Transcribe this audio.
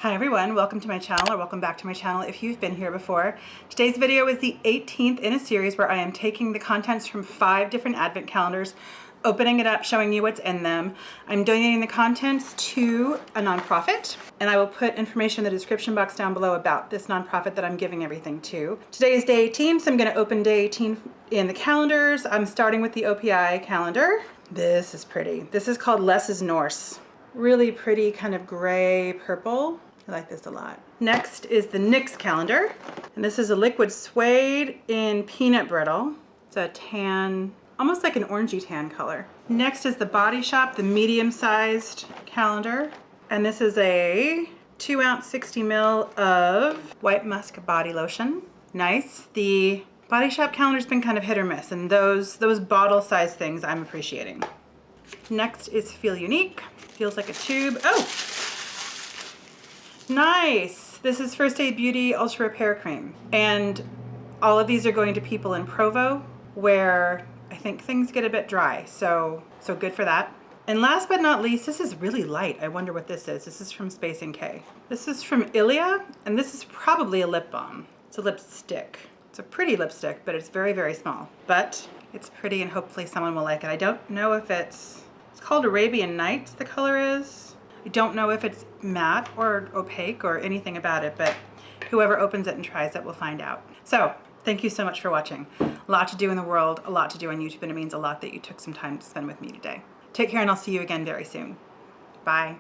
Hi everyone, welcome to my channel, or welcome back to my channel if you've been here before. Today's video is the 18th in a series where I am taking the contents from 5 different advent calendars, opening it up, showing you what's in them. I'm donating the contents to a nonprofit, and I will put information in the description box down below about this nonprofit that I'm giving everything to. Today is day 18, so I'm going to open day 18 in the calendars. I'm starting with the OPI calendar. This is pretty. This is called Less is Norse. Really pretty kind of gray purple. I like this a lot. Next is the NYX calendar, and this is a liquid suede in peanut brittle. It's a tan, almost like an orangey tan color. Next is the Body Shop, the medium-sized calendar, and this is a 2-ounce 60 ml of white musk body lotion. Nice. The Body Shop calendar's been kind of hit or miss, and those bottle-sized things I'm appreciating. Next is Feel Unique. Feels like a tube. Oh! Nice! This is First Aid Beauty Ultra Repair Cream. And all of these are going to people in Provo, where I think things get a bit dry, so good for that. And last but not least, this is really light. I wonder what this is. This is from Space NK. This is from Ilia, and this is probably a lip balm. It's a lipstick. It's a pretty lipstick, but it's very, very small. But it's pretty, and hopefully someone will like it. I don't know if it's called Arabian Nights, the color is. I don't know if it's matte or opaque or anything about it, but whoever opens it and tries it will find out. So thank you so much for watching. A lot to do in the world, a lot to do on YouTube, and it means a lot that you took some time to spend with me today. Take care, and I'll see you again very soon. Bye.